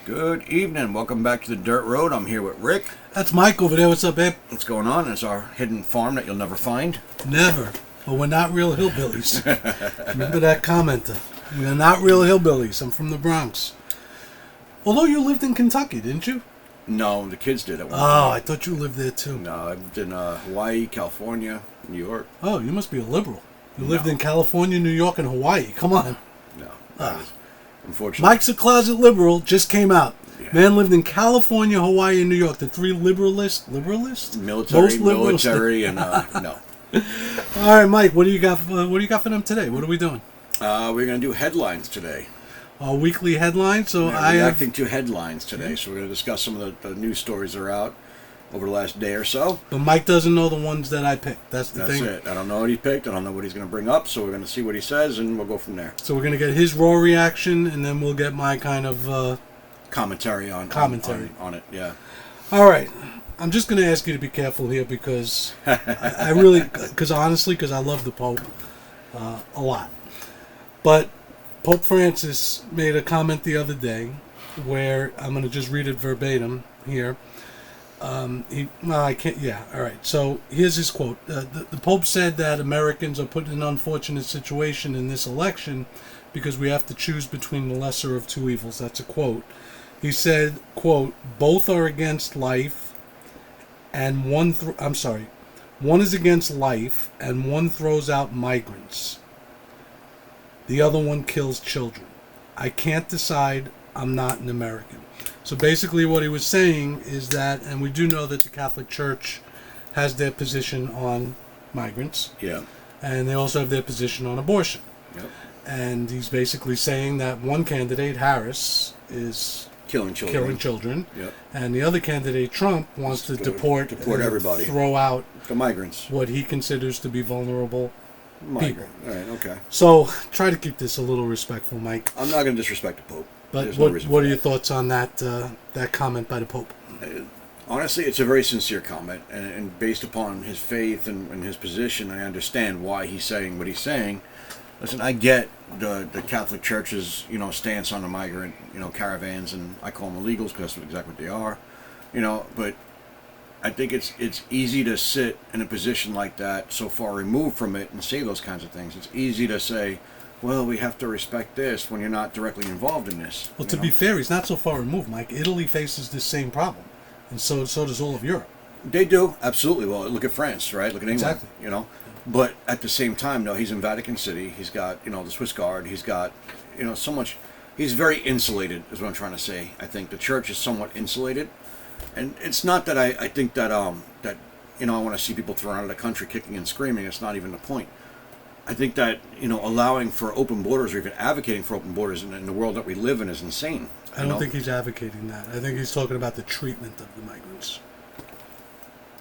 Good evening. Welcome back to the Dirt Road. I'm here with Rick. That's Mike over there. What's up, babe? What's going on? It's our hidden farm that you'll never find. Never. But we're not real hillbillies. Remember that commenter. We're not real hillbillies. I'm from the Bronx. Although you lived in Kentucky, didn't you? No, the kids did it. I thought you lived there too. No, I lived in Hawaii, California, New York. Oh, you must be a liberal. You lived in California, New York, and Hawaii. Come on. No. Unfortunately. Mike's a closet liberal. Just came out. Yeah. Man lived in California, Hawaii, and New York. The three liberalists? Military, and no. All right, Mike. What do you got? What do you got for them today? What are we doing? We're going to do headlines today. Our weekly headlines. So We're reacting to headlines today. So we're going to discuss some of the news stories that are out over the last day or so. But Mike doesn't know the ones that I picked. That's the thing. That's it. I don't know what he picked. I don't know what he's going to bring up. So we're going to see what he says, and we'll go from there. So we're going to get his raw reaction, and then we'll get my kind of commentary on it. Yeah. All right. I'm just going to ask you to be careful here because I really, because I love the Pope a lot. But Pope Francis made a comment the other day where I'm going to just read it verbatim here. I can't. Yeah, all right. So here's his quote. The Pope said that Americans are put in an unfortunate situation in this election because we have to choose between the lesser of two evils. That's a quote. He said, quote, both are against life and one is against life and one throws out migrants. The other one kills children. I can't decide. I'm not an American. So basically what he was saying is that, and we do know that the Catholic Church has their position on migrants. Yeah. And they also have their position on abortion. Yep. And he's basically saying that one candidate, Harris, is killing children. Yep. And the other candidate, Trump, wants to deport everybody. Throw out the migrants. What he considers to be vulnerable people. All right, okay. So try to keep this a little respectful, Mike. I'm not going to disrespect the Pope. But what are your thoughts on that comment by the Pope? Honestly, it's a very sincere comment, and based upon his faith and his position, I understand why he's saying what he's saying. Listen, I get the Catholic Church's stance on the migrant caravans, and I call them illegals because that's exactly what they are. But I think it's easy to sit in a position like that, so far removed from it, and say those kinds of things. It's easy to say, well, we have to respect this when you're not directly involved in this. Well, to be fair, he's not so far removed, Mike. Italy faces this same problem, and so does all of Europe. They do, absolutely. Well, look at France, right? Look at England, exactly. But at the same time, no, he's in Vatican City. He's got, the Swiss Guard. He's got, so much. He's very insulated, is what I'm trying to say. I think the church is somewhat insulated. And it's not that I think that, I want to see people thrown out of the country kicking and screaming. It's not even the point. I think that, allowing for open borders or even advocating for open borders in the world that we live in is insane. I don't think he's advocating that. I think he's talking about the treatment of the migrants.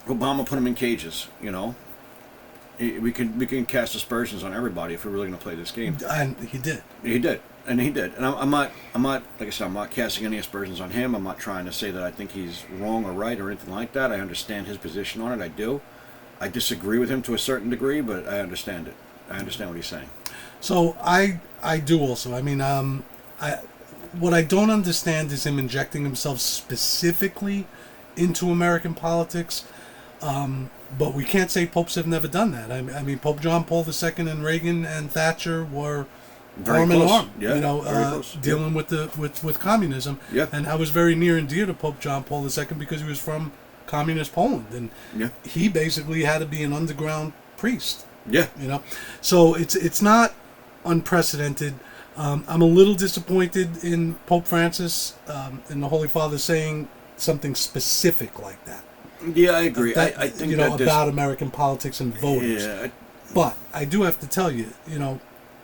Obama put them in cages, We can cast aspersions on everybody if we're really going to play this game. And he did. He did. And I'm not, like I said, I'm not casting any aspersions on him. I'm not trying to say that I think he's wrong or right or anything like that. I understand his position on it. I do. I disagree with him to a certain degree, but I understand it. I understand what he's saying. So I do also. I mean, what I don't understand is him injecting himself specifically into American politics. But we can't say popes have never done that. I mean, Pope John Paul II and Reagan and Thatcher were arm in arm, dealing with communism. Yeah. And I was very near and dear to Pope John Paul II because he was from communist Poland, and he basically had to be an underground priest. Yeah. So it's not unprecedented. I'm a little disappointed in Pope Francis and the Holy Father saying something specific like that. Yeah, I agree. I think about American politics and voters. Yeah. But I do have to tell you,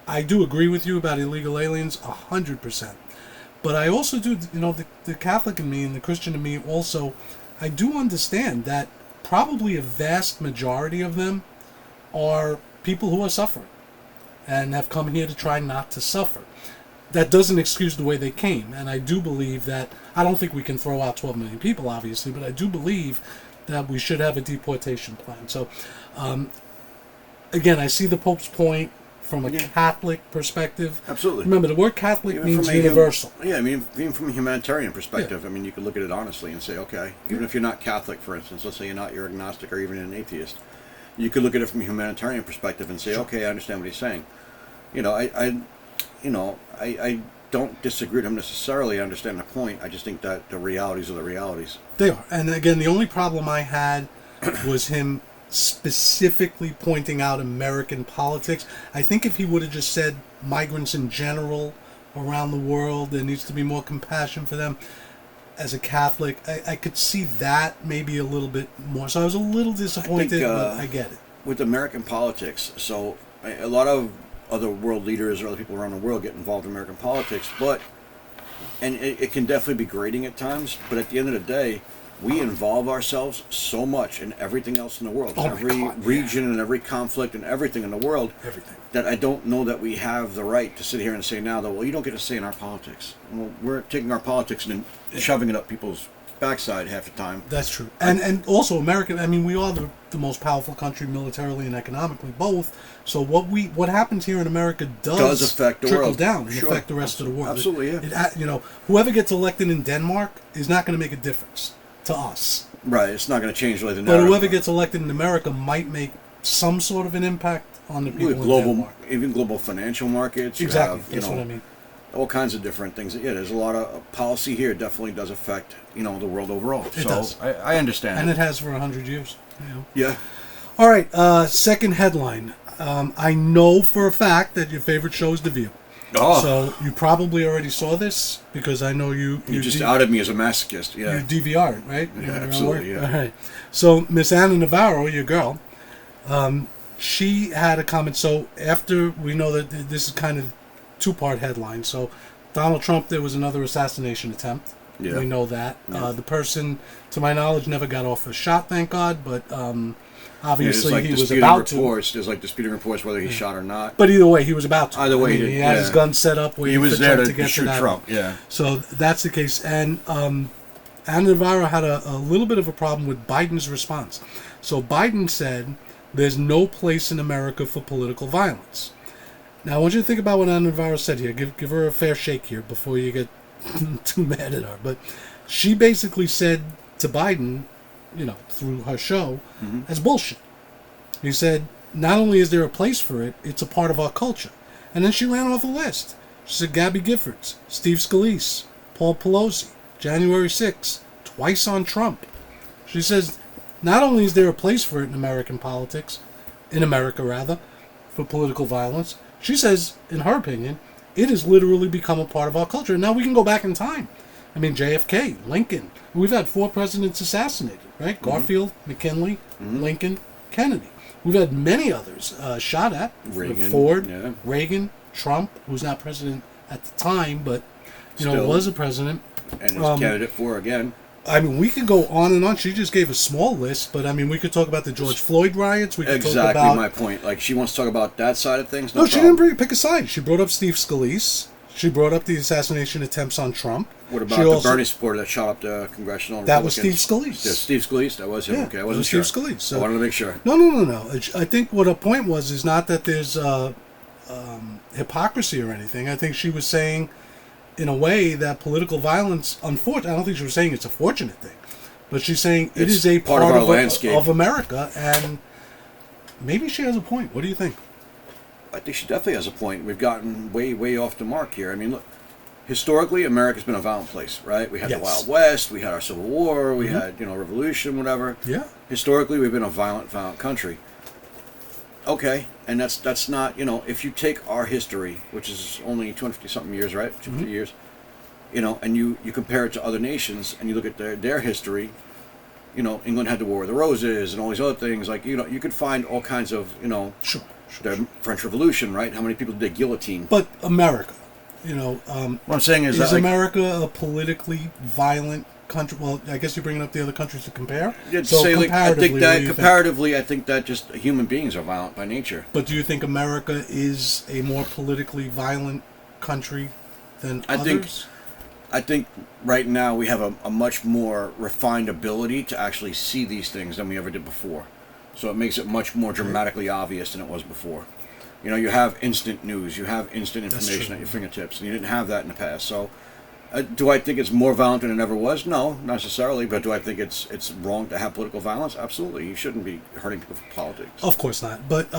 I do agree with you about illegal aliens 100%. But I also do, the Catholic in me and the Christian in me also, I do understand that probably a vast majority of them are people who are suffering and have come here to try not to suffer. That doesn't excuse the way they came, and I do believe that, I don't think we can throw out 12 million people, obviously, but I do believe that we should have a deportation plan. So, again, I see the Pope's point from a Catholic perspective. Absolutely. Remember, the word Catholic Even means from a universal. I mean, even from a humanitarian perspective, I mean, you could look at it honestly and say, okay, even if you're not Catholic, for instance, let's say you're agnostic or even an atheist, you could look at it from a humanitarian perspective and say, okay, I understand what he's saying. You know, I don't disagree with him necessarily. I understand the point. I just think that the realities are the realities. They are. And again, the only problem I had was him specifically pointing out American politics. I think if he would have just said migrants in general around the world, there needs to be more compassion for them. As a Catholic, I could see that maybe a little bit more. So I was a little disappointed, but I get it. With American politics, so a lot of other world leaders or other people around the world get involved in American politics, and it can definitely be grating at times, but at the end of the day, we involve ourselves so much in everything else in the world, every region and every conflict and everything in the world, that I don't know that we have the right to sit here and say now that, well, you don't get to say in our politics. Well, we're taking our politics and shoving it up people's backside half the time. That's true. And also American, I mean, we are the most powerful country militarily and economically both. So what happens here in America does affect the trickle world. down and affect the rest of the world. Absolutely, yeah. Whoever gets elected in Denmark is not going to make a difference to us. Right, it's not going to change really the But narrative. whoever gets elected in America might make some sort of an impact on the people in Denmark. Even global financial markets. Exactly, that's what I mean. All kinds of different things. Yeah, there's a lot of policy here. Definitely does affect the world overall. It does. I understand. And it has for 100 years. Yeah. All right. Second headline. I know for a fact that your favorite show is The View. Oh. So you probably already saw this because I know you just outed me as a masochist. Yeah. You DVR'd it, right? Yeah, absolutely. Yeah. All right. So Miss Anna Navarro, your girl, she had a comment. So after we know that this is kind of two-part headline. So Donald Trump, there was another assassination attempt. Yeah. We know that. Yeah. The person, to my knowledge, never got off a shot, thank God. But obviously he was about to. There's like disputing reports whether he shot or not. But either way, he was about to. Either way, he had his gun set up. He was there to get shoot Trump. Yeah. So that's the case. And Anna Navarro had a little bit of a problem with Biden's response. So Biden said, "There's no place in America for political violence." Now I want you to think about what Anna Navarro said here. Give her a fair shake here before you get too mad at her. But she basically said to Biden, through her show, as bullshit. He said, not only is there a place for it, it's a part of our culture. And then she ran off a list. She said Gabby Giffords, Steve Scalise, Paul Pelosi, January 6th, twice on Trump. She says, not only is there a place for it in American politics, in America rather, for political violence, she says, in her opinion, it has literally become a part of our culture. And now we can go back in time. I mean, JFK, Lincoln. We've had 4 presidents assassinated, right? Garfield, McKinley, Lincoln, Kennedy. We've had many others shot at. Reagan, Ford, Reagan, Trump, who's not president at the time, but was a president. And is candidate for again. I mean, we could go on and on. She just gave a small list, but I mean, we could talk about the George Floyd riots. We could talk about my point. Like, she wants to talk about that side of things. No, she didn't pick a side. She brought up Steve Scalise. She brought up the assassination attempts on Trump. What about the Bernie supporter that shot up the congressional That was Steve Scalise. Yeah, Steve Scalise? That was him? Yeah, okay, I wasn't sure. Steve Scalise. So, I wanted to make sure. No. I think what her point was is not that there's hypocrisy or anything. I think she was saying, in a way, that political violence, unfortunately, I don't think she was saying it's a fortunate thing, but she's saying it is a part of our landscape of America, and maybe she has a point. What do you think? I think she definitely has a point. We've gotten way, way off the mark here. I mean, look, historically, America's been a violent place, right? We had the Wild West, we had our Civil War, we had, revolution, whatever. Yeah. Historically, we've been a violent country. Okay, and that's not, if you take our history, which is only 250-something years, right? 250 years, and you compare it to other nations, and you look at their history, England had the War of the Roses and all these other things. Like, you could find all kinds of, Sure. The French Revolution, right? How many people did they guillotine? But America, what I'm saying is America a politically violent country? Well, I guess you're bringing up the other countries to compare. Yeah, so comparatively, I think that just human beings are violent by nature. But do you think America is a more politically violent country than others? I think right now we have a much more refined ability to actually see these things than we ever did before. So it makes it much more dramatically obvious than it was before. You know, you have instant news, you have instant information true. at your fingertips, and you didn't have that in the past. So, do I think it's more violent than it ever was? No, not necessarily. But do I think it's wrong to have political violence? Absolutely. You shouldn't be hurting people for politics. Of course not. But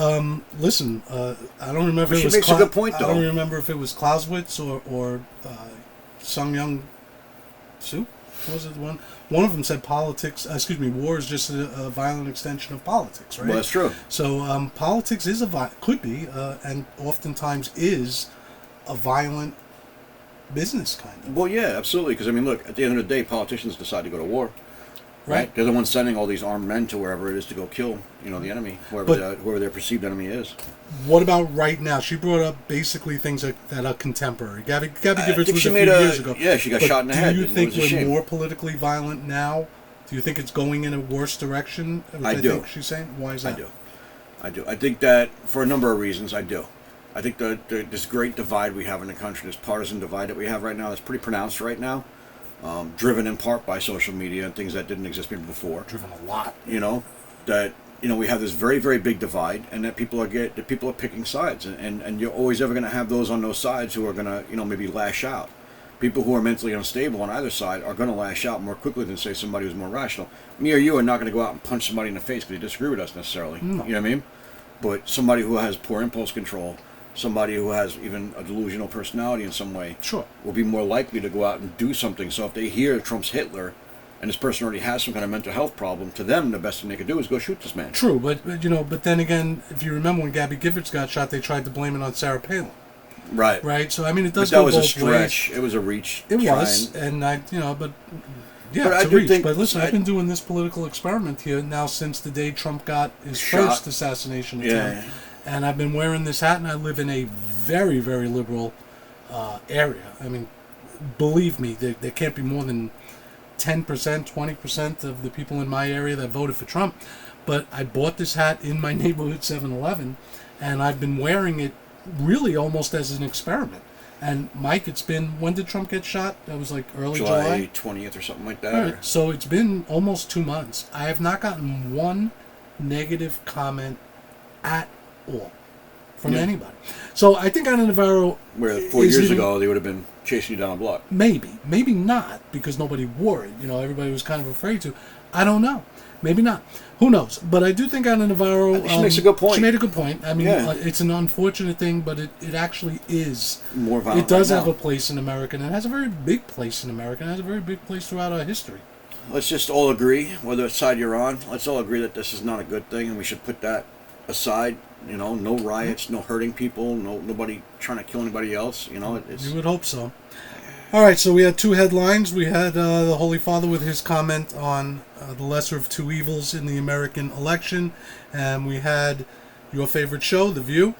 listen, I don't remember. She makes a good point, though. I don't remember if it was Clausewitz or Sung Young Soo. What was it one? One of them said politics. War is just a violent extension of politics, right? Well, that's true. So politics is could be, and oftentimes is a violent business kind of. Well, yeah, absolutely. Because I mean, look, at the end of the day, politicians decide to go to war. Right? They're the ones sending all these armed men to wherever it is to go kill, the enemy, whoever their perceived enemy is. What about right now? She brought up basically things that are contemporary. Gabby Giffords was a few years ago. Yeah, she got shot in the head. Do you think we're more politically violent now? Do you think it's going in a worse direction? I do. Think she's saying. Why is that? I do. I think that for a number of reasons, I do. I think this great divide we have in the country, this partisan divide that we have right now, that's pretty pronounced right now. Driven in part by social media and things that didn't exist before. Driven a lot. We have this very, very big divide, and that people are picking sides, and you're always ever going to have those on those sides who are going to maybe lash out. People who are mentally unstable on either side are going to lash out more quickly than say somebody who's more rational. Me or you are not going to go out and punch somebody in the face because you disagree with us necessarily. No. You know what I mean? But somebody who has poor impulse control, somebody who has even a delusional personality in some way, sure, will be more likely to go out and do something. So if they hear Trump's Hitler, and this person already has some kind of mental health problem, to them the best thing they could do is go shoot this man. True, but then again, if you remember when Gabby Giffords got shot, they tried to blame it on Sarah Palin. Right. Right. So I mean, it does but that go was both a stretch. ways. It was a reach. It was, and it's a reach. But listen, I've been doing this political experiment here now since the day Trump got his first assassination attempt. Yeah. And I've been wearing this hat, and I live in a very, very liberal area. I mean, believe me, there can't be more than 10%, 20% of the people in my area that voted for Trump. But I bought this hat in my neighborhood 7-Eleven, and I've been wearing it really almost as an experiment. And Mike, it's been, when did Trump get shot? That was like early July 20th or something like that. Right. So it's been almost 2 months. I have not gotten one negative comment at all from anybody. So I think Ana Navarro, where 4 years ago they would have been chasing you down the block. Maybe not, because nobody wore it. Everybody was kind of afraid to. I don't know. Maybe not. Who knows? But I do think Ana Navarro, she makes a good point. She made a good point. I mean, it's an unfortunate thing, but it actually is more violent. It does have a place in America, and it has a very big place in America, and it has a very big place throughout our history. Let's just all agree, whether side you're on, let's all agree that this is not a good thing, and we should put that aside. No riots, no hurting people, nobody trying to kill anybody else. You would hope so. All right, so we had two headlines. We had the Holy Father with his comment on the lesser of two evils in the American election, and we had your favorite show, The View,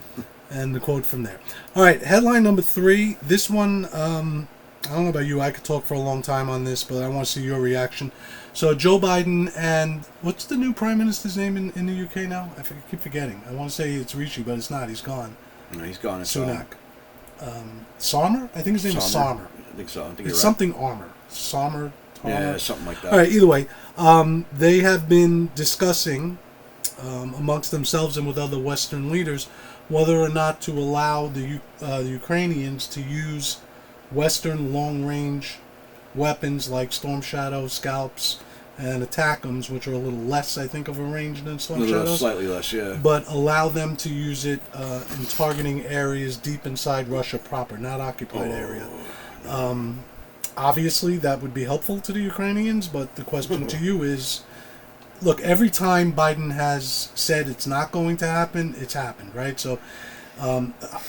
and the quote from there. All right, headline number 3. This one, I don't know about you. I could talk for a long time on this, but I want to see your reaction. So Joe Biden and what's the new prime minister's name in the UK now? I keep forgetting. I want to say it's Rishi, but it's not. He's gone. No, he's gone. Sunak. Sommer? I think his name is Sommer. I think so. I think it's something Armour. Sommer. Yeah, something like that. All right. Either way, they have been discussing amongst themselves and with other Western leaders whether or not to allow the Ukrainians to use Western long-range weapons like Storm Shadow, Scalps, and Attackums, which are a little less, I think, of a range than Storm Shadows. Slightly less, yeah. But allow them to use it in targeting areas deep inside Russia proper, not occupied area. Obviously, that would be helpful to the Ukrainians, but the question to you is, look, every time Biden has said it's not going to happen, it's happened, right? So,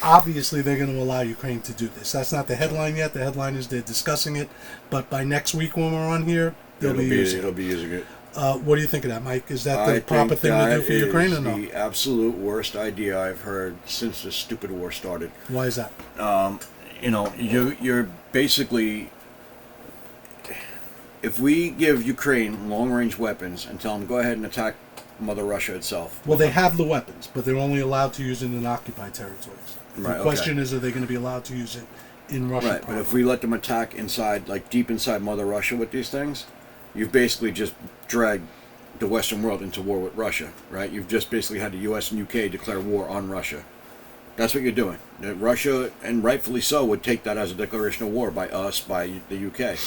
obviously, they're going to allow Ukraine to do this. That's not the headline yet. The headline is they're discussing it, but by next week when we're on here, they'll be using it. What do you think of that, Mike? Is that the proper thing to do for Ukraine or no? The absolute worst idea I've heard since this stupid war started. Why is that? You're basically, if we give Ukraine long-range weapons and tell them go ahead and attack Mother Russia itself. Well, they have the weapons, but they're only allowed to use it in occupied territories. Right, the question is, are they going to be allowed to use it in Russia? Right, but if we let them attack inside, like deep inside Mother Russia with these things, you've basically just dragged the Western world into war with Russia, right? You've just basically had the U.S. and U.K. declare war on Russia. That's what you're doing. Russia, and rightfully so, would take that as a declaration of war by us, by the UK.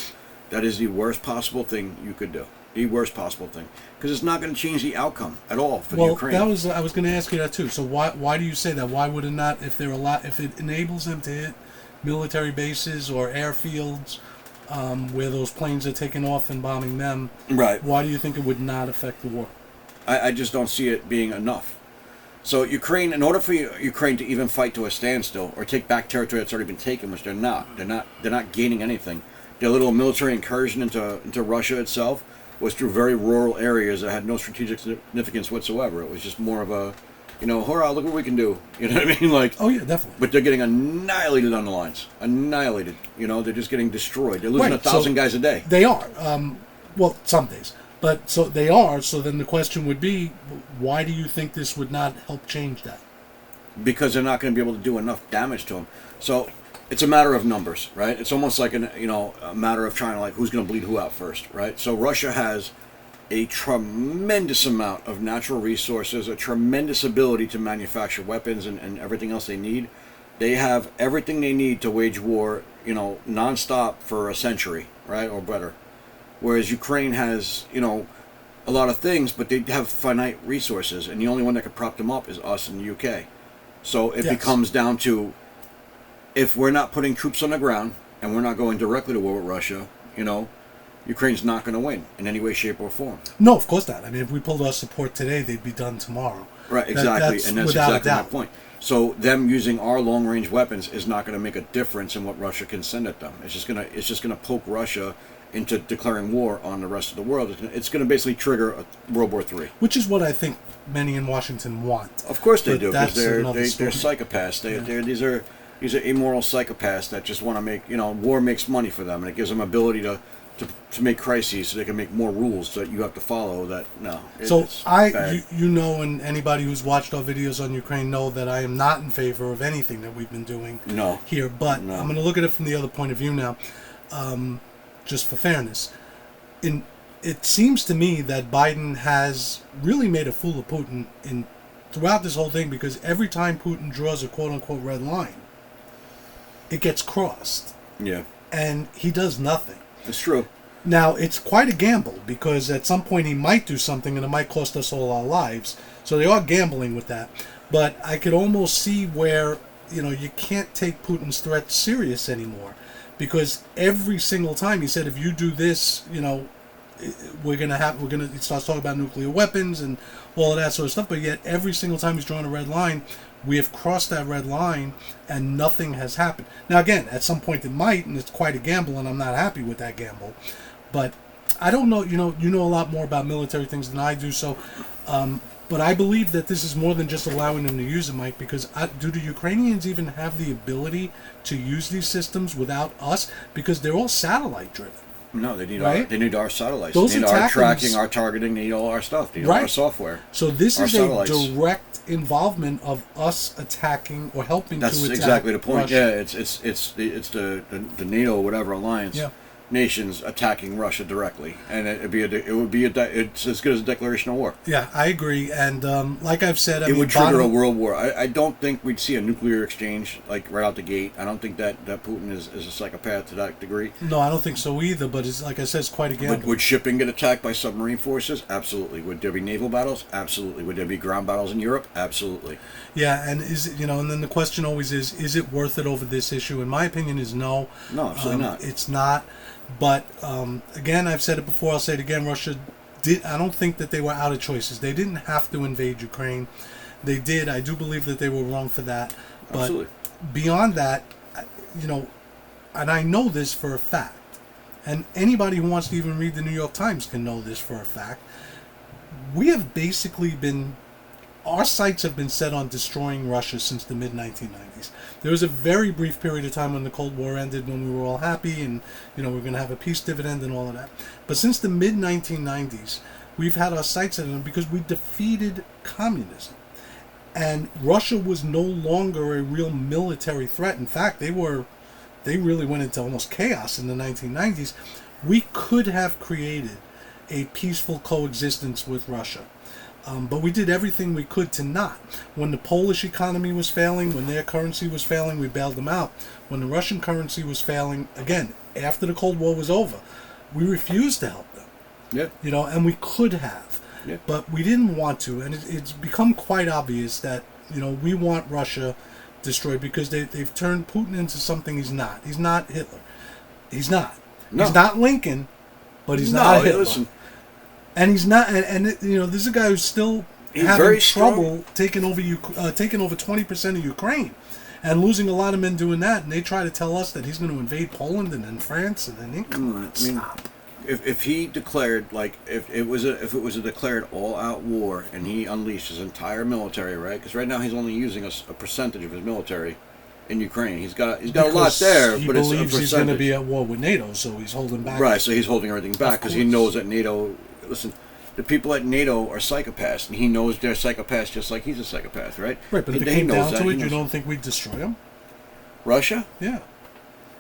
That is the worst possible thing you could do. The worst possible thing, because it's not going to change the outcome at all for the Ukraine. I was going to ask you that too. So why do you say that? Why would it not? If it enables them to hit military bases or airfields, where those planes are taking off and bombing them, right? Why do you think it would not affect the war? I just don't see it being enough. So Ukraine, in order for Ukraine to even fight to a standstill or take back territory that's already been taken, which they're not gaining anything. Their little military incursion into Russia itself was through very rural areas that had no strategic significance whatsoever. It was just more of a, hurrah, look what we can do. You know what I mean? Like, oh yeah, definitely. But they're getting annihilated on the lines. Annihilated. They're just getting destroyed. They're losing 1,000 guys a day. They are. Well, some days. But so they are. So then the question would be, why do you think this would not help change that? Because they're not going to be able to do enough damage to them. So it's a matter of numbers, right? It's almost like a matter of trying to, like, who's going to bleed who out first, right? So Russia has a tremendous amount of natural resources, a tremendous ability to manufacture weapons and everything else they need. They have everything they need to wage war, nonstop for a century, right, or better. Whereas Ukraine has, a lot of things, but they have finite resources, and the only one that could prop them up is us in the UK. So it becomes down to, if we're not putting troops on the ground and we're not going directly to war with Russia, Ukraine's not going to win in any way, shape, or form. No, of course not. I mean, if we pulled our support today, they'd be done tomorrow. Right, exactly, and that's exactly my point. So them using our long-range weapons is not going to make a difference in what Russia can send at them. It's just going to poke Russia into declaring war on the rest of the world. It's going to basically trigger a World War III. Which is what I think many in Washington want. Of course they do, because they're psychopaths. These are immoral psychopaths that just want to make, war makes money for them, and it gives them ability to make crises so they can make more rules that you have to follow. And anybody who's watched our videos on Ukraine know that I am not in favor of anything that we've been doing here, but I'm going to look at it from the other point of view now, just for fairness. It seems to me that Biden has really made a fool of Putin throughout this whole thing, because every time Putin draws a quote-unquote red line, it gets crossed. Yeah. And he does nothing. It's true. Now, it's quite a gamble, because at some point he might do something and it might cost us all our lives. So they are gambling with that. But I could almost see where, you can't take Putin's threats serious anymore. Because every single time he said, if you do this, we're going to start talking about nuclear weapons and all of that sort of stuff. But yet every single time he's drawn a red line, we have crossed that red line and nothing has happened. Now, again, at some point it might, and it's quite a gamble, and I'm not happy with that gamble. But I don't know, you know a lot more about military things than I do, so, but I believe that this is more than just allowing them to use it, Mike, because do the Ukrainians even have the ability to use these systems without us? Because they're all satellite driven. No, they need our satellites. Those they need our tracking, our targeting, they need all our stuff. They need all our software. So this is a direct involvement of us attacking or helping to attack That's exactly the point. Russia. Yeah, it's the NATO whatever alliance nations attacking Russia directly, and it's as good as a declaration of war. Yeah, I agree, and like I've said, it would trigger a world war. I don't think we'd see a nuclear exchange like right out the gate. I don't think that Putin is a psychopath to that degree. No, I don't think so either. But it's, like I said, it's quite a gamble. Would shipping get attacked by submarine forces? Absolutely. Would there be naval battles? Absolutely. Would there be ground battles in Europe? Absolutely. Yeah, and and then the question always is it worth it over this issue? In my opinion, is no. No, absolutely not. It's not. But again, I've said it before, I'll say it again, Russia did. I don't think that they were out of choices. They didn't have to invade Ukraine. They did. I do believe that they were wrong for that. But absolutely. Beyond that, and I know this for a fact, and anybody who wants to even read the New York Times can know this for a fact, we have basically our sights have been set on destroying Russia since the mid-1990s. There was a very brief period of time when the Cold War ended, when we were all happy and, we're going to have a peace dividend and all of that. But since the mid-1990s, we've had our sights set on them because we defeated communism. And Russia was no longer a real military threat. In fact, they really went into almost chaos in the 1990s. We could have created a peaceful coexistence with Russia. But we did everything we could to not. When the Polish economy was failing, when their currency was failing, we bailed them out. When the Russian currency was failing, again, after the Cold War was over, we refused to help them. Yeah. You know, and we could have. Yeah. But we didn't want to. And it's become quite obvious that, you know, we want Russia destroyed because they've turned Putin into something he's not. He's not Hitler. He's not. No. He's not Lincoln, but he's not Hitler. Listen. And he's not, and you know, this is a guy who's still having trouble taking over 20% of Ukraine, and losing a lot of men doing that. And they try to tell us that he's going to invade Poland and then France and then England. Stop. If he declared, like, if it was a declared all-out war and he unleashed his entire military, right? Because right now he's only using a percentage of his military in Ukraine. He's got a lot there, but it's a percentage. He believes he's going to be at war with NATO, so he's holding back. Right, so he's holding everything back because he knows that NATO. Listen, the people at NATO are psychopaths, and he knows they're psychopaths just like he's a psychopath, right? Right, but if it came down to it, you don't think we'd destroy them? Russia? Yeah.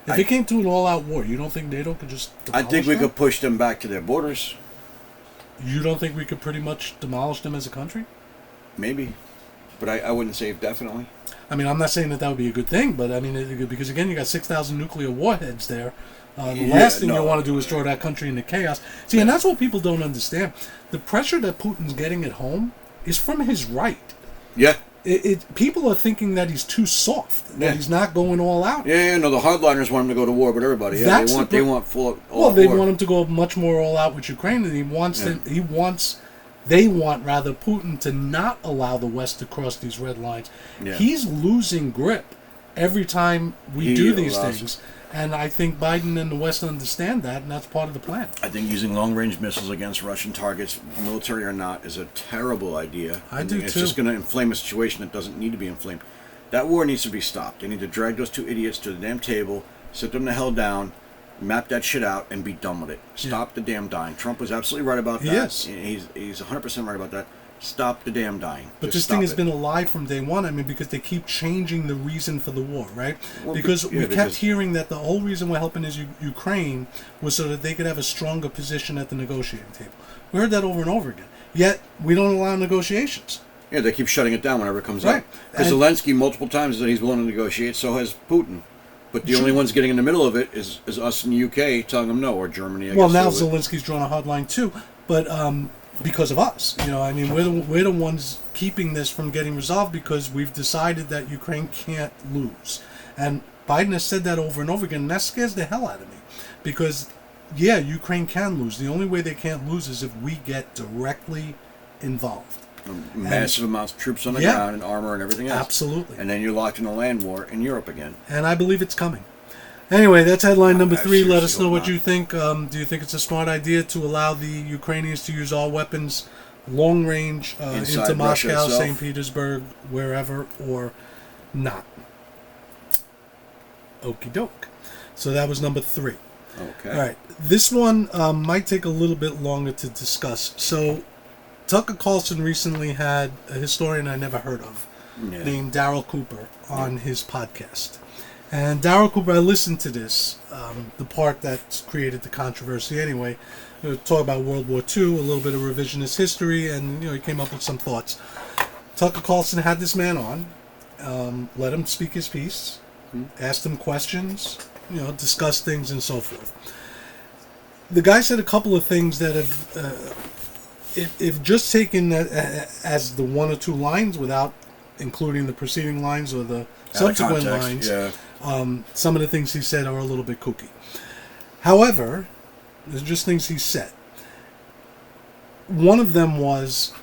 If it came to an all-out war, you don't think NATO could just demolish I think we them? could push them back to their borders. You don't think we could pretty much demolish them as a country? Maybe. But I wouldn't say definitely. I mean, I'm not saying that would be a good thing, but I mean, because again, you got 6,000 nuclear warheads there. The last thing you want to do is throw that country into chaos. See, and that's what people don't understand. The pressure that Putin's getting at home is from his right. Yeah. People are thinking that he's too soft, that he's not going all out. Yeah, no, the hardliners want him to go to war with everybody. Yeah, they want full all Well, they want him to go much more all out with Ukraine, and they want Putin to not allow the West to cross these red lines. Yeah. He's losing grip every time we do these things. And I think Biden and the West understand that, and that's part of the plan. I think using long-range missiles against Russian targets, military or not, is a terrible idea. I do, it's too. It's just going to inflame a situation that doesn't need to be inflamed. That war needs to be stopped. They need to drag those two idiots to the damn table, sit them the hell down, map that shit out, and be done with it. Stop the damn dying. Trump was absolutely right about that. Yes. He's 100% right about that. Stop the damn dying. But this thing has been a lie from day one. I mean, because they keep changing the reason for the war, right? Well, because we kept hearing that the whole reason we're helping is Ukraine was so that they could have a stronger position at the negotiating table. We heard that over and over again. Yet, we don't allow negotiations. Yeah, they keep shutting it down whenever it comes up. Because Zelensky multiple times said he's willing to negotiate, so has Putin. But the only ones getting in the middle of it is us in the UK telling them no, or Germany, I guess. Well, now Zelensky's drawn a hard line too. But because of us. You know, I mean, we're the ones keeping this from getting resolved because we've decided that Ukraine can't lose. And Biden has said that over and over again, and that scares the hell out of me. Because, yeah, Ukraine can lose. The only way they can't lose is if we get directly involved. Massive amounts of troops on the ground and armor and everything else. Absolutely. And then you're locked in a land war in Europe again. And I believe it's coming. Anyway, that's headline number 3. Let us know what you think. Do you think it's a smart idea to allow the Ukrainians to use all weapons long range into Moscow, St. Petersburg, wherever, or not? Okie doke. So that was number 3. Okay. All right. This one might take a little bit longer to discuss. So Tucker Carlson recently had a historian I never heard of named Darryl Cooper on his podcast. And Darryl Cooper, I listened to this, the part that's created the controversy anyway. Talk about World War II, a little bit of revisionist history, and he came up with some thoughts. Tucker Carlson had this man on, let him speak his piece, asked him questions, discuss things and so forth. The guy said a couple of things that have, if just taken as the one or two lines without including the preceding lines or the subsequent lines, some of the things he said are a little bit kooky. However, there's just things he said. One of them was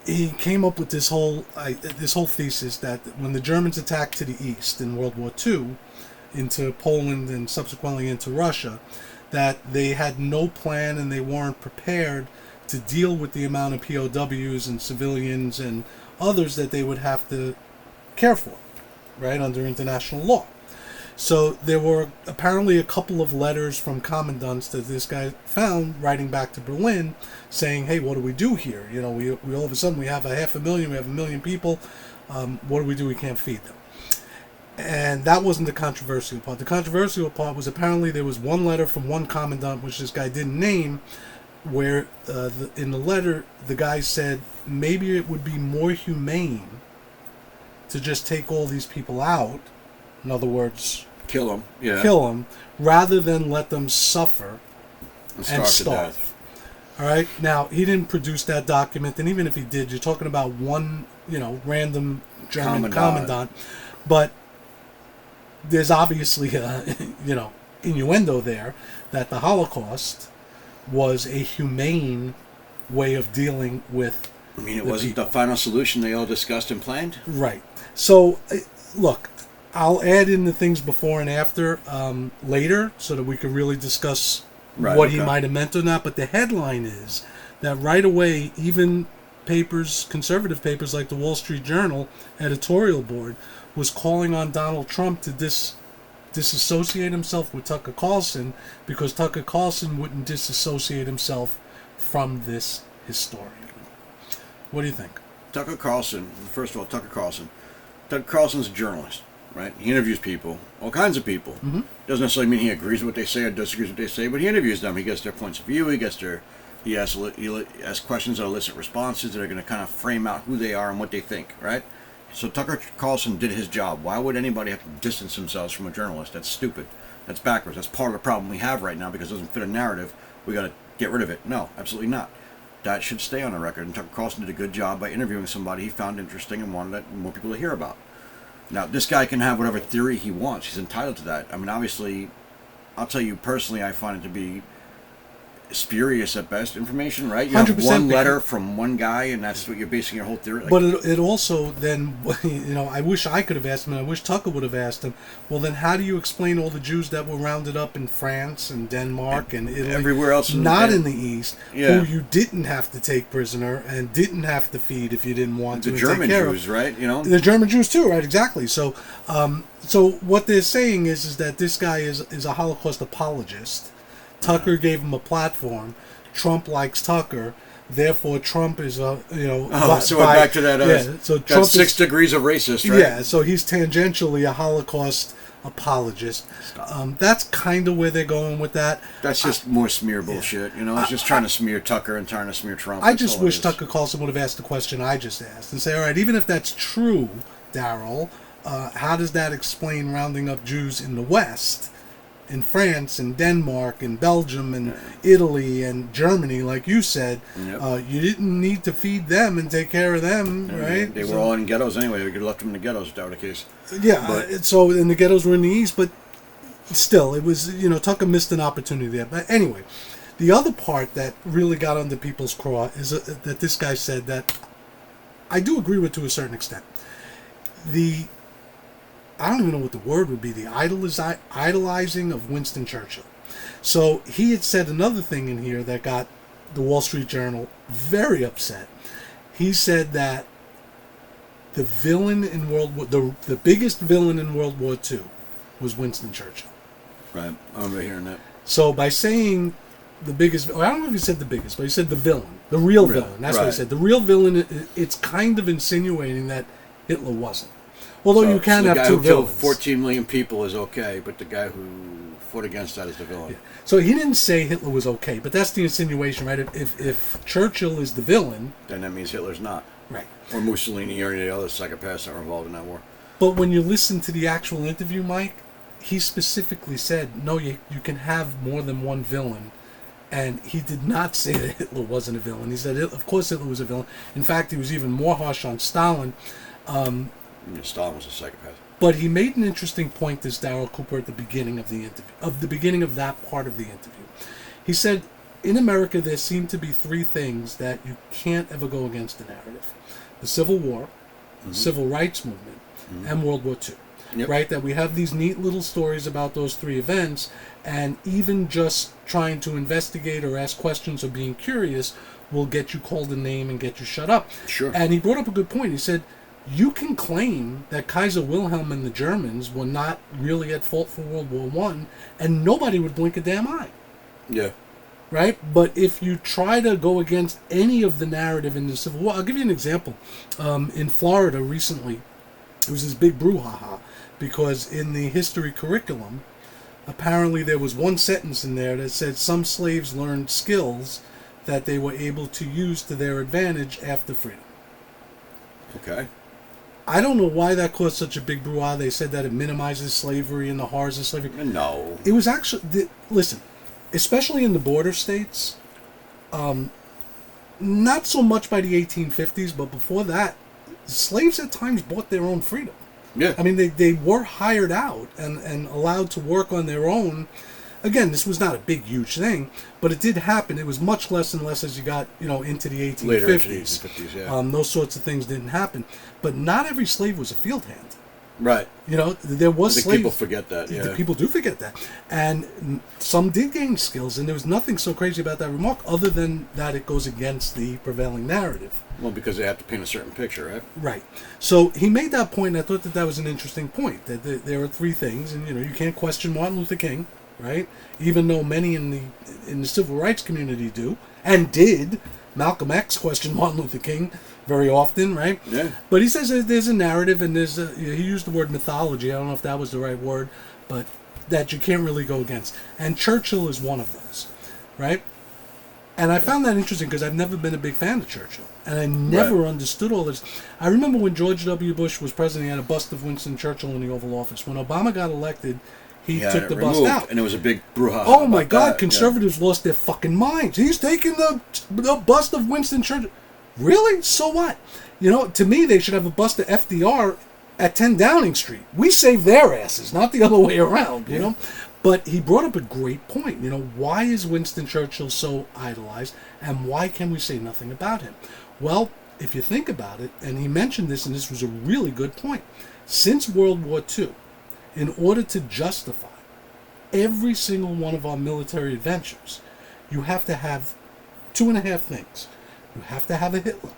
he came up with this whole thesis that when the Germans attacked to the east in World War II, into Poland and subsequently into Russia, that they had no plan and they weren't prepared to deal with the amount of POWs and civilians and others that they would have to care for, right, under international law. So there were apparently a couple of letters from commandants that this guy found writing back to Berlin saying, hey, what do we do here? We all of a sudden we have 500,000, we have 1 million people. What do we do? We can't feed them. And that wasn't the controversial part. The controversial part was apparently there was one letter from one commandant, which this guy didn't name, where in the letter the guy said maybe it would be more humane to just take all these people out. In other words, kill them. Yeah. Kill them rather than let them suffer and starve. All right. Now he didn't produce that document, and even if he did, you're talking about one, random German commandant. But there's obviously innuendo there that the Holocaust was a humane way of dealing with. I mean, it wasn't the final solution they all discussed and planned. Right. So, look, I'll add in the things before and after later so that we can really discuss what he might have meant or not. But the headline is that right away, even conservative papers like the Wall Street Journal editorial board was calling on Donald Trump to disassociate himself with Tucker Carlson because Tucker Carlson wouldn't disassociate himself from this historian. What do you think? Tucker Carlson, first of all, Tucker Carlson's a journalist, right? He interviews people, all kinds of people. Mm-hmm. Doesn't necessarily mean he agrees with what they say or disagrees with what they say, but he interviews them. He gets their points of view. He asks questions that elicit responses that are going to kind of frame out who they are and what they think, right? So Tucker Carlson did his job. Why would anybody have to distance themselves from a journalist? That's stupid. That's backwards. That's part of the problem we have right now because it doesn't fit a narrative. We got to get rid of it. No, absolutely not. That should stay on the record. And Tucker Carlson did a good job by interviewing somebody he found interesting and wanted more people to hear about. Now, this guy can have whatever theory he wants. He's entitled to that. I mean, obviously, I'll tell you personally, I find it to be spurious at best information, right? You have one letter from one guy, and that's what you're basing your whole theory. But it also then, I wish I could have asked him, and I wish Tucker would have asked him, well, then how do you explain all the Jews that were rounded up in France and Denmark and Italy, everywhere else, not in the East, who you didn't have to take prisoner and didn't have to feed if you didn't want to? The German Jews, right? The German Jews too, right? Exactly. So, so what they're saying is that this guy is a Holocaust apologist. Tucker gave him a platform. Trump likes Tucker, therefore Trump is so we're back to that. So Trump 6 degrees of racist, right? Yeah, so he's tangentially a Holocaust apologist. That's kind of where they're going with that. That's just more smear bullshit. It's just trying to smear Tucker and trying to smear Trump. I just wish Tucker Carlson would have asked the question I just asked and say, all right, even if that's true, Daryl, how does that explain rounding up Jews in the West? In France and Denmark and Belgium and Italy and Germany, like you said, you didn't need to feed them and take care of them, right? They were all in ghettos anyway. We could have left them in the ghettos if that were the case. Yeah, so and the ghettos were in the East, but still, it was, Tucker missed an opportunity there. But anyway, the other part that really got under people's craw is that this guy said that I do agree with to a certain extent. I don't even know what the word would be, the idolizing of Winston Churchill. So he had said another thing in here that got the Wall Street Journal very upset. He said that the villain in the biggest villain in World War II was Winston Churchill. Right, I remember hearing that. So by saying the biggest, I don't know if he said the biggest, but he said the villain, the real villain. That's what he said. The real villain, it's kind of insinuating that Hitler wasn't. Although you can have two villains. The guy who killed 14 million people is okay, but the guy who fought against that is the villain. Yeah. So he didn't say Hitler was okay, but that's the insinuation, right? If Churchill is the villain... then that means Hitler's not. Right. Or Mussolini or any of the other psychopaths that were involved in that war. But when you listen to the actual interview, Mike, he specifically said, no, you can have more than one villain. And he did not say that Hitler wasn't a villain. He said, of course Hitler was a villain. In fact, he was even more harsh on Stalin. Stalin was a psychopath. But he made an interesting point, this Daryl Cooper, at the beginning of the interview, of that part of the interview. He said, in America, there seem to be three things that you can't ever go against the narrative. The Civil War, the Civil Rights Movement, and World War II. Yep. Right? That we have these neat little stories about those three events, and even just trying to investigate or ask questions or being curious will get you called a name and get you shut up. Sure. And he brought up a good point. He said, you can claim that Kaiser Wilhelm and the Germans were not really at fault for World War I, and nobody would blink a damn eye. Yeah. Right? But if you try to go against any of the narrative in the Civil War, I'll give you an example. In Florida recently, there was this big brouhaha, because in the history curriculum, apparently there was one sentence in there that said some slaves learned skills that they were able to use to their advantage after freedom. Okay. I don't know why that caused such a big brouhaha. They said that it minimizes slavery and the horrors of slavery. No. It was actually... Listen, especially in the border states, not so much by the 1850s, but before that, slaves at times bought their own freedom. Yeah. I mean, they were hired out and allowed to work on their own. Again, this was not a big, huge thing, but it did happen. It was much less and less as you got, into the 1850s. Later into the 1850s, yeah. Those sorts of things didn't happen. But not every slave was a field hand. Right. There was I think slaves. people forget that, yeah. People do forget that. And some did gain skills, and there was nothing so crazy about that remark other than that it goes against the prevailing narrative. Well, because they have to paint a certain picture, right? Right. So he made that point, and I thought that was an interesting point, that there are three things, and you can't question Martin Luther King, right? Even though many in the civil rights community do, and did. Malcolm X questioned Martin Luther King very often, right? Yeah. But he says there's a narrative, and he used the word mythology. I don't know if that was the right word, but that you can't really go against. And Churchill is one of those, right? And I found that interesting because I've never been a big fan of Churchill. And I never understood all this. I remember when George W. Bush was president, he had a bust of Winston Churchill in the Oval Office. When Obama got elected, he took the bust out. And it was a big brouhaha. Oh my God, conservatives lost their fucking minds. He's taking the bust of Winston Churchill. Really? So what? To me, they should have a bust of FDR at 10 Downing Street. We saved their asses, not the other way around, you know? But he brought up a great point. Why is Winston Churchill so idolized, and why can we say nothing about him? Well, if you think about it, and he mentioned this, and this was a really good point, since World War II, in order to justify every single one of our military adventures, you have to have 2.5 things. You have to have a Hitler.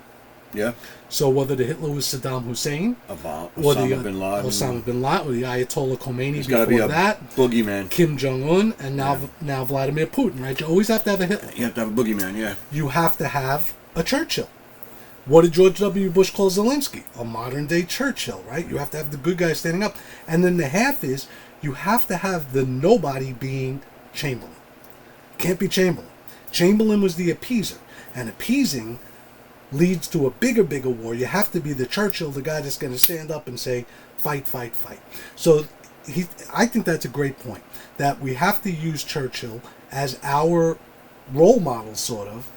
Yeah. So whether the Hitler was Saddam Hussein, Osama bin Laden, or the Ayatollah Khomeini There's before gotta be a that, boogeyman. Kim Jong-un, and now Vladimir Putin, right? You always have to have a Hitler. You have to have a boogeyman, yeah. You have to have a Churchill. What did George W. Bush call Zelensky? A modern-day Churchill, right? You have to have the good guy standing up. And then the half is, you have to have the nobody being Chamberlain. Can't be Chamberlain. Chamberlain was the appeaser. And appeasing leads to a bigger war. You have to be the Churchill, the guy that's going to stand up and say, fight, fight, fight. So I think that's a great point, that we have to use Churchill as our role model, sort of,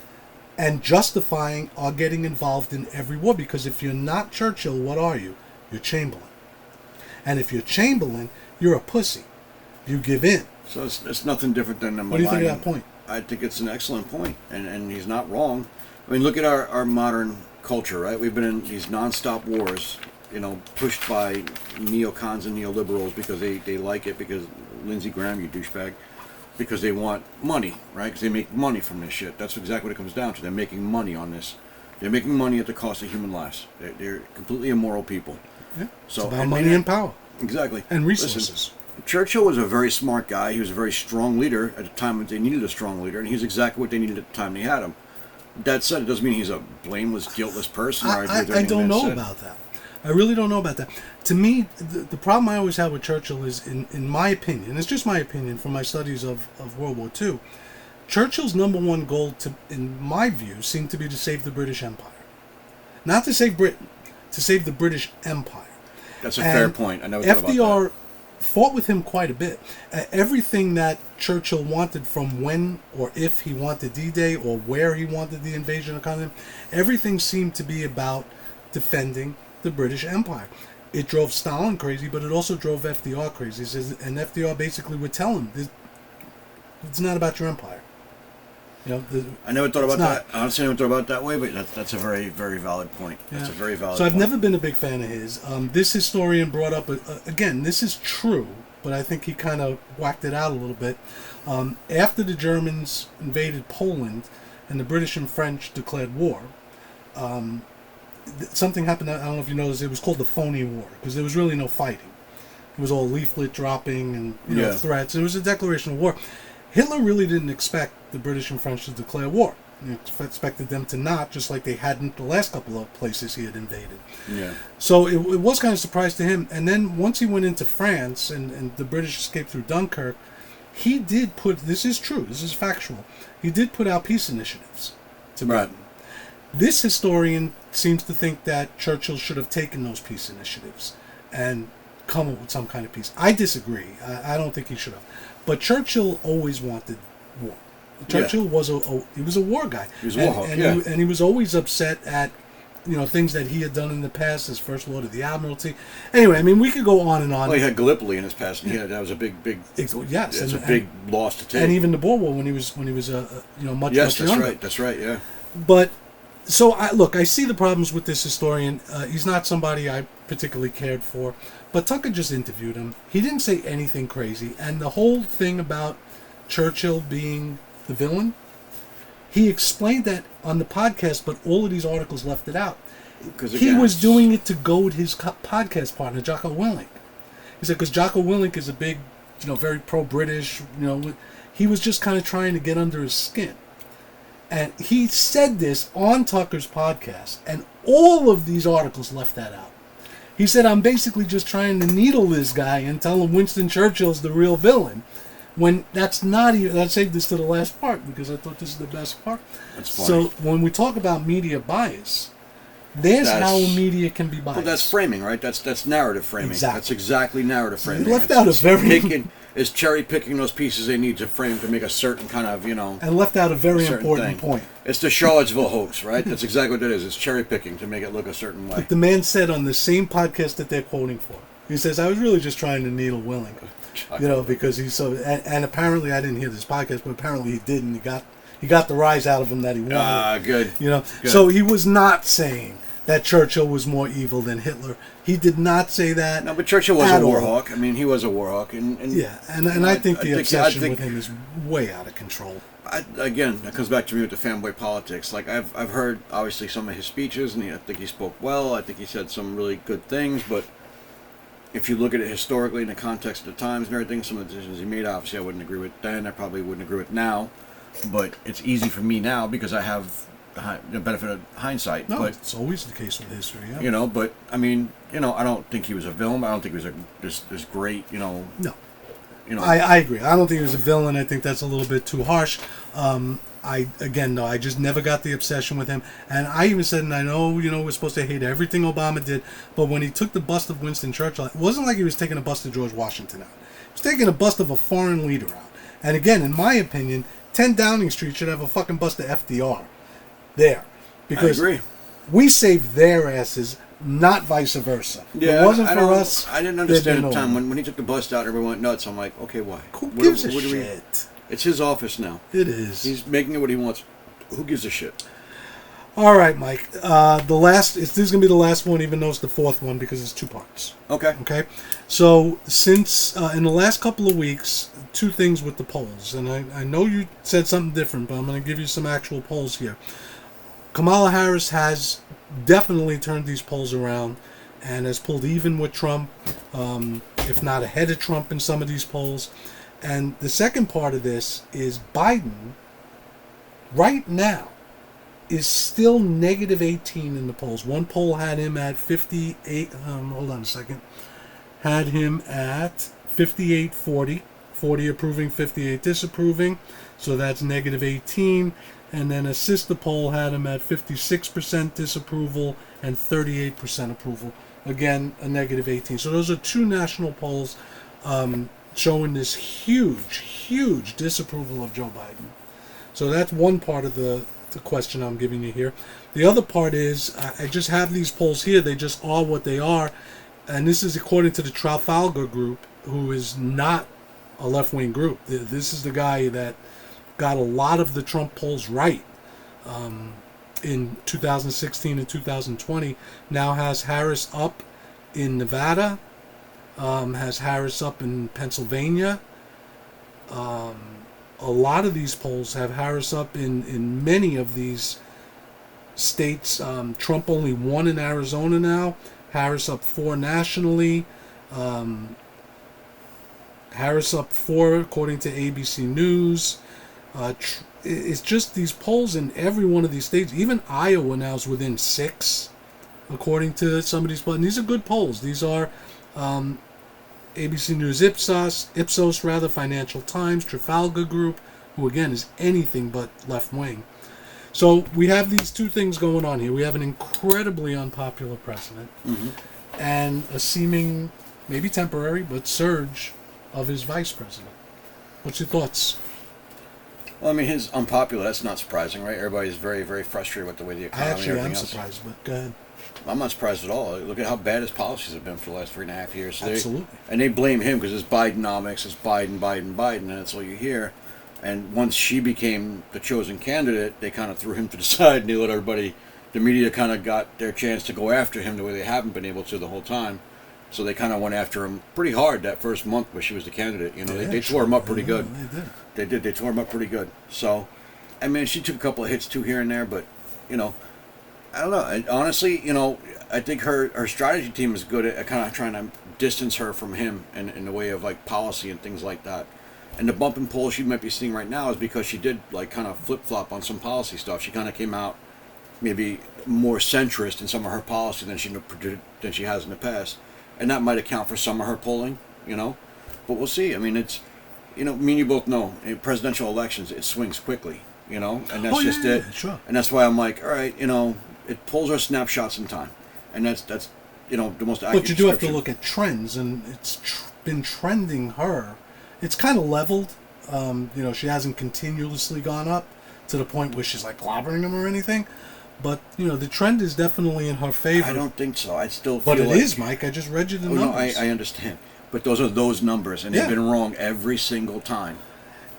and justifying our getting involved in every war. Because if you're not Churchill, what are you? You're Chamberlain. And if you're Chamberlain, you're a pussy. You give in. So it's nothing different than What do you think of that point? I think it's an excellent point, and he's not wrong. I mean, look at our modern culture, right? We've been in these non-stop wars, pushed by neocons and neoliberals because they like it, because Lindsey Graham, you douchebag, because they want money, right? Because they make money from this shit. That's exactly what it comes down to. They're making money on this. They're making money at the cost of human lives. They're completely immoral people. Yeah. So, it's about money and power. Exactly. And resources. Listen, Churchill was a very smart guy. He was a very strong leader at a time when they needed a strong leader, and he's exactly what they needed at the time they had him. That said, it doesn't mean he's a blameless, guiltless person. I don't know about that. I really don't know about that. To me, the problem I always had with Churchill is, in my opinion, it's just my opinion from my studies of World War II, Churchill's number one goal, in my view, seemed to be to save the British Empire. Not to save Britain, to save the British Empire. That's a fair point. I never thought about that. FDR fought with him quite a bit. Everything that Churchill wanted, from when or if he wanted D-Day or where he wanted the invasion of continent, everything seemed to be about defending the British Empire. It drove Stalin crazy, but it also drove FDR crazy. And FDR basically would tell him, it's not about your empire. I never thought about that. Honestly, I never thought about it that way, but that's a very, very valid point. That's a very valid point. So I've never been a big fan of his. This historian brought up, again, this is true, but I think he kind of whacked it out a little bit. After the Germans invaded Poland and the British and French declared war, something happened. I don't know if you noticed. It was called the phony war, because there was really no fighting. It was all leaflet dropping and threats. It was a declaration of war. Hitler really didn't expect the British and French to declare war. He expected them to not, just like they hadn't the last couple of places he had invaded. Yeah. So it was kind of a surprise to him. And then once he went into France and the British escaped through Dunkirk, he did put, this is true, this is factual, he did put out peace initiatives. to Right. Britain. This historian seems to think that Churchill should have taken those peace initiatives and come up with some kind of peace. I disagree. I don't think he should have. But Churchill always wanted war. Churchill was he was a war guy. He was a war hawk, and he was always upset at things that he had done in the past as First Lord of the Admiralty. Anyway, I mean, we could go on and on. Well, he had Gallipoli in his past, and that was a big. Yes, it's a big loss to take. And even the Boer War when he was much yes, that's younger. That's right. Yeah. But so I see the problems with this historian. He's not somebody I particularly cared for. But Tucker just interviewed him. He didn't say anything crazy, and the whole thing about Churchill being the villain, he explained that on the podcast, but all of these articles left it out. He was doing it to goad his podcast partner, Jocko Willink. He said, because Jocko Willink is a big, very pro-British, he was just kind of trying to get under his skin. And he said this on Tucker's podcast, and all of these articles left that out. He said, I'm basically just trying to needle this guy and tell him Winston Churchill's the real villain. When that's not even, I saved this to the last part because I thought this is the best part. That's funny. So when we talk about media bias, that's how media can be biased. Well, that's framing, right? That's narrative framing. Exactly. That's exactly narrative framing. He left out a very is cherry picking those pieces they need to frame to make a certain kind of and left out a very important point. It's the Charlottesville hoax, right? That's exactly what it is. It's cherry picking to make it look a certain way. Like the man said on the same podcast that they're quoting for. He says, I was really just trying to needle Willink. Because he's so, and apparently I didn't hear this podcast, but apparently he did, and he got the rise out of him that he wanted. Good. Good. So he was not saying that Churchill was more evil than Hitler. He did not say that. No, but Churchill was a war hawk. I mean, he was a war hawk, and I think the obsession with him is way out of control. Again, that comes back to me with the fanboy politics. Like I've heard obviously some of his speeches, and I think he spoke well. I think he said some really good things, but if you look at it historically in the context of the times and everything, some of the decisions he made, obviously I wouldn't agree with then. I probably wouldn't agree with now. But it's easy for me now because I have the benefit of hindsight. No, but it's always the case with history. Yeah. But I mean, I don't think he was a villain. I don't think he was this great. No. I agree. I don't think he was a villain. I think that's a little bit too harsh. I just never got the obsession with him. And I even said, and I know, we're supposed to hate everything Obama did, but when he took the bust of Winston Churchill, it wasn't like he was taking a bust of George Washington out. He was taking a bust of a foreign leader out. And again, in my opinion, 10 Downing Street should have a fucking bust of FDR there. Because I agree. We saved their asses, not vice versa. Yeah, it wasn't for us. I didn't understand at the time. When he took the bust out, everyone went nuts. I'm like, okay, why? Who gives a shit? It's his office now. It is. He's making it what he wants. Who gives a shit? All right, Mike. This is gonna be the last one, even though it's the fourth one because it's 2 parts. Okay. Okay. So since in the last couple of weeks, 2 things with the polls, and I know you said something different, but I'm gonna give you some actual polls here. Kamala Harris has definitely turned these polls around and has pulled even with Trump, if not ahead of Trump in some of these polls. And the second part of this is Biden, right now, is still negative 18 in the polls. One poll had him at 58, hold on a second, had him at 58-40, 40 approving, 58 disapproving, so that's negative 18. And then a sister poll had him at 56% disapproval and 38% approval. Again, a negative 18. So those are 2 national polls showing this huge disapproval of Joe Biden. So that's one part of the question I'm giving you here. The other part is, I just have these polls here. They just are what they are. And this is according to the Trafalgar Group, who is not a left-wing group. This is the guy that got a lot of the Trump polls right in 2016 and 2020. Now has Harris up in Nevada, has Harris up in Pennsylvania. A lot of these polls have Harris up in many of these states. Trump only won in Arizona now. Harris up 4 nationally. Harris up 4 according to ABC News. It's just these polls in every one of these states. Even Iowa now is within 6 according to some of these polls. And these are good polls. These are ABC News Ipsos, Financial Times, Trafalgar Group, who again is anything but left-wing. So we have these two things going on here. We have an incredibly unpopular president and a seeming, maybe temporary, but surge of his vice president. What's your thoughts? Well, I mean, his unpopular, that's not surprising, right? Everybody's very, very frustrated with the way the economy and everything else. Surprised, but go ahead. I'm not surprised at all. Look at how bad his policies have been for the last 3.5 years. So Absolutely. And they blame him because it's Bidenomics, it's Biden, and that's all you hear. And once she became the chosen candidate, they kind of threw him to the side and they let everybody, the media kind of got their chance to go after him the way they haven't been able to the whole time. So they kind of went after him pretty hard that first month where she was the candidate. You know, they tore him up pretty good. They did. They tore him up pretty good. So, I mean, she took a couple of hits too here and there, but, you know, I don't know. And honestly, you know, I think her strategy team is good at kind of trying to distance her from him in the way of, like, policy and things like that. And the bump and pull she might be seeing right now is because she did, like, kind of flip-flop on some policy stuff. She kind of came out maybe more centrist in some of her policy than she has in the past. And that might account for some of her polling, you know. But we'll see. I mean, it's, you know, me and you both know, in presidential elections, it swings quickly, you know. And that's just it. Yeah, sure. And that's why I'm like, all right, you know, polls are snapshots in time. And that's you know, the most accurate But you do have to look at trends, and it's been trending her. It's kind of leveled. You know, she hasn't continuously gone up to the point where she's, like, clobbering them or anything. But, you know, the trend is definitely in her favor. I don't think so. I still feel But it like... is, Mike. I just read you the numbers. No, I understand. But those are those numbers, and they've been wrong every single time.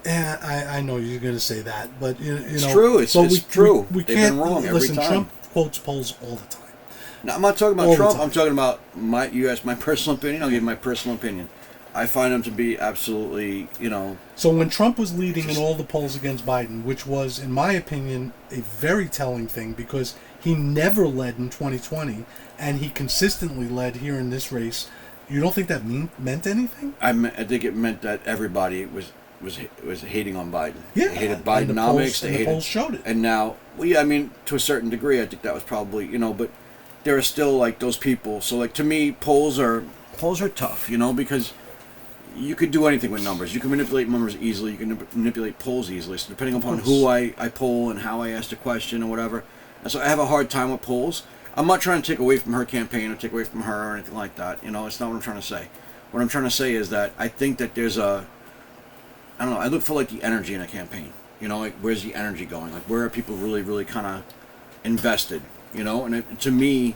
Yeah, I know you're going to say that, but, you know... It's true. It's true. We they've can't, been wrong every time. Trump quotes polls all the time. No, I'm not talking about Trump. I'm talking about my personal opinion. I'll give my personal opinion. I find them to be absolutely, you know... So when Trump was leading in all the polls against Biden, which was, in my opinion, a very telling thing, because he never led in 2020, and he consistently led here in this race, you don't think that meant anything? I think it meant that everybody was hating on Biden. Yeah. They hated Bidenomics. The polls showed it. And now, well, yeah, I mean, to a certain degree, I think that was probably, you know, but there are still, like, those people. So, like, to me, polls are tough, you know, because... You could do anything with numbers. You can manipulate numbers easily. You can manipulate polls easily. So depending upon who I poll and how I ask the question or whatever. And so I have a hard time with polls. I'm not trying to take away from her campaign or take away from her or anything like that. You know, it's not what I'm trying to say. What I'm trying to say is that I think that there's I don't know, I look for, like, the energy in a campaign. You know, like, where's the energy going? Like, where are people really, really kind of invested? You know, and to me...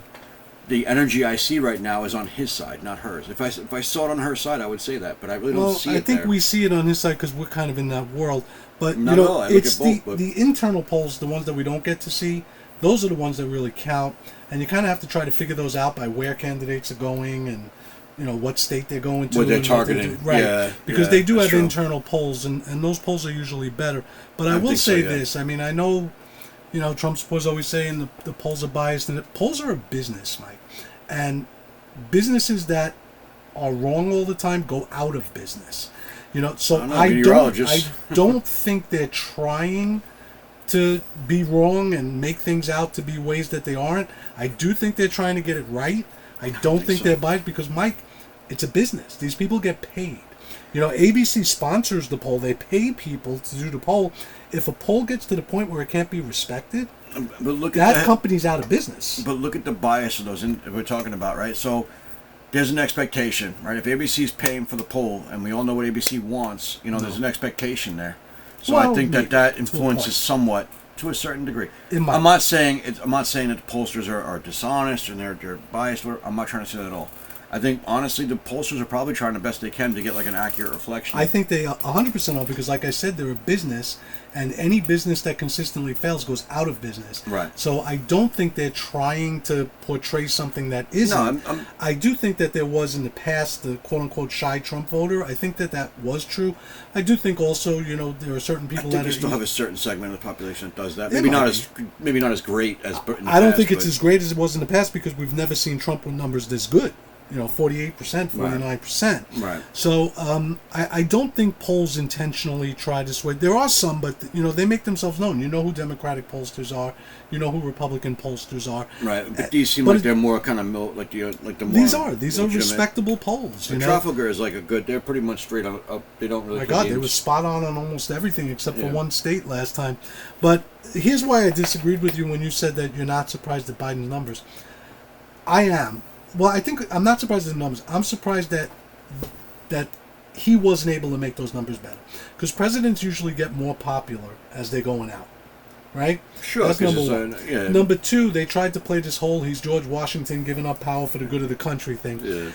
The energy I see right now is on his side, not hers. If I saw it on her side, I would say that, but I really don't see it. I think there. we see it on his side because we're kind of in that world. But Not you at know, all. I look it's at both, the internal polls, the ones that we don't get to see. Those are the ones that really count, and you kind of have to try to figure those out by where candidates are going and, you know, what state they're going to. What they're targeting, right? Yeah, because they do have true. internal polls, and those polls are usually better. But I will say this: I mean, I know, you know, Trump was always saying the polls are biased, and the polls are a business, Mike. And businesses that are wrong all the time go out of business. You know, so I don't think they're trying to be wrong and make things out to be ways that they aren't. I do think they're trying to get it right. I don't think they're biased because, Mike, it's a business. These people get paid. You know, ABC sponsors the poll. They pay people to do the poll. If a poll gets to the point where it can't be respected, but look at that company's out of business. But look at the bias of those we're talking about, right? So there's an expectation, right? If ABC's paying for the poll, and we all know what ABC wants, you know, there's an exptation there. So I think that influences somewhat to a certain degree. I'm not saying that the pollsters are dishonest and they're biased. I'm not trying to say that at all. I think, honestly, the pollsters are probably trying the best they can to get, like, an accurate reflection. I think they 100% are because, like I said, they're a business, and any business that consistently fails goes out of business. Right. So I don't think they're trying to portray something that isn't. No, I do think that there was in the past the quote-unquote shy Trump voter. I think that was true. I do think also, you know, there are certain people that... you still have a certain segment of the population that does that. Maybe not as great as in the past. I don't think it's as great as it was in the past because we've never seen Trump with numbers this good. 48%, 49%. Right. So I don't think polls intentionally try to sway. There are some, but they make themselves known. You know who Democratic pollsters are. You know who Republican pollsters are. Right, but these seem like they're more kind of like the more. These are respectable polls. Trafalgar is like a good. They're pretty much straight up. They don't really. My God, they were spot on almost everything except for one state last time. But here's why I disagreed with you when you said that you're not surprised at Biden's numbers. I am. Well, I think I'm not surprised at the numbers. I'm surprised that he wasn't able to make those numbers better. Because presidents usually get more popular as they're going out, right? Sure. That's number one. Number two, they tried to play this whole he's George Washington giving up power for the good of the country thing. Yeah.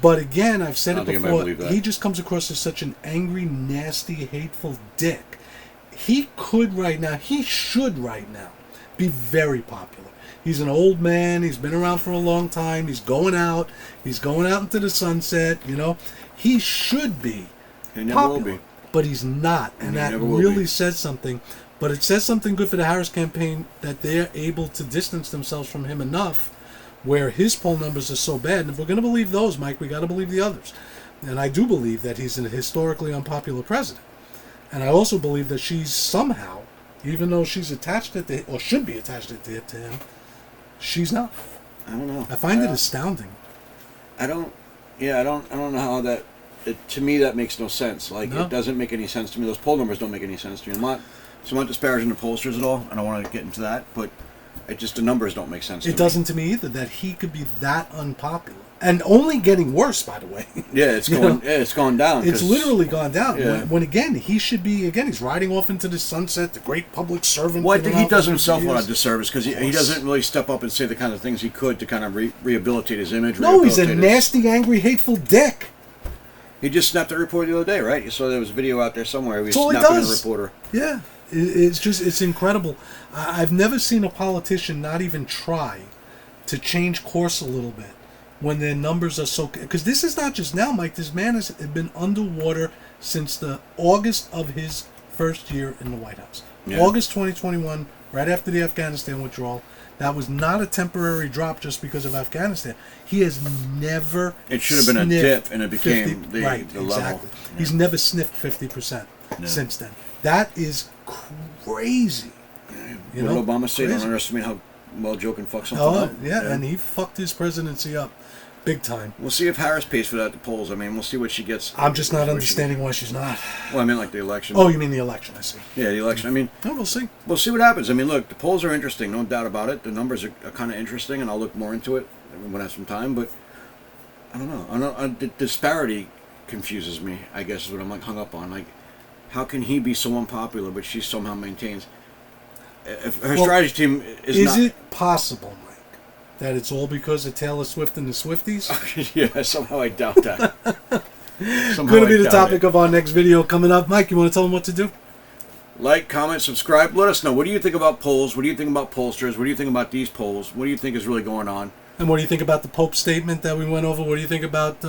But again, I've said it before, he just comes across as such an angry, nasty, hateful dick. He should right now, be very popular. He's an old man. He's been around for a long time. He's going out. He's going out into the sunset. He should be popular, but he's not, and that really says something. But it says something good for the Harris campaign that they're able to distance themselves from him enough, where his poll numbers are so bad. And if we're going to believe those, Mike, we got to believe the others. And I do believe that he's a historically unpopular president, and I also believe that she's somehow, even though she's attached to or should be attached to him. She's not. I don't know. I find it astounding. I don't know how that. To me, that makes no sense. It doesn't make any sense to me. Those poll numbers don't make any sense to me. I'm not disparaging the pollsters at all. I don't want to get into that, but the numbers don't make sense. It doesn't to me either. That he could be that unpopular. And only getting worse, by the way. Yeah, it's going. Yeah, it's gone down. It's literally gone down. Yeah. When again, he should be. Again, he's riding off into the sunset, the great public servant. Well, I think he does himself a lot of disservice because he doesn't really step up and say the kind of things he could to kind of rehabilitate his image. No, he's a nasty, angry, hateful dick. He just snapped a reporter the other day, right? You saw there was a video out there somewhere. He was snapping a reporter. Yeah, it's incredible. I've never seen a politician not even try to change course a little bit when their numbers are so... Because this is not just now, Mike. This man has been underwater since the August of his first year in the White House. Yeah. August 2021, right after the Afghanistan withdrawal. That was not a temporary drop just because of Afghanistan. He has never... It should have been a dip, and it became the level. Exactly. Yeah. He's never sniffed 50% since then. That is crazy. Yeah. What did Obama say? Don't underestimate how well Joe can fuck something up. Yeah, and he fucked his presidency up. Big time. We'll see if Harris pays for that at the polls. I mean, we'll see what she gets. I'm just not understanding why she's not. Well, I mean, like the election. Oh, you mean the election, I see. Yeah, the election. I mean... No, we'll see. We'll see what happens. I mean, look, the polls are interesting, no doubt about it. The numbers are kind of interesting, and I'll look more into it when I have some time, but I don't know. The disparity confuses me, I guess, is what I'm hung up on. Like, how can he be so unpopular, but she somehow maintains... If her strategy team is not... Is it possible, Mike, that it's all because of Taylor Swift and the Swifties? Yeah, somehow I doubt that. Going to be the topic of our next video coming up. Mike, you want to tell them what to do? Like, comment, subscribe. Let us know. What do you think about polls? What do you think about pollsters? What do you think about these polls? What do you think is really going on? And what do you think about the Pope's statement that we went over? What do you think about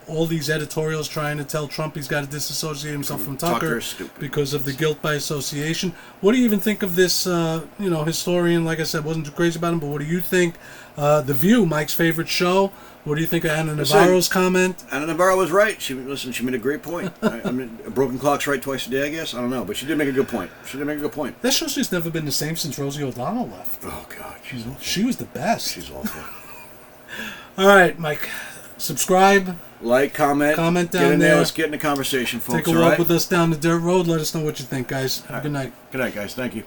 all these editorials trying to tell Trump he's got to disassociate himself from Tucker because of the guilt by association? What do you even think of this, historian? Like I said, wasn't too crazy about him, but what do you think? The View, Mike's favorite show. What do you think of Ana Navarro's comment? Ana Navarro was right. She made a great point. I mean, a broken clock's right twice a day, I guess. I don't know, but she did make a good point. That show's just never been the same since Rosie O'Donnell left. Oh, God. She was the best. She's awful. All right, Mike. Subscribe. Like, comment down get in there. Let's get in the conversation, folks. Take a walk with us down the dirt road. Let us know what you think, guys. Have a good night. Good night, guys. Thank you.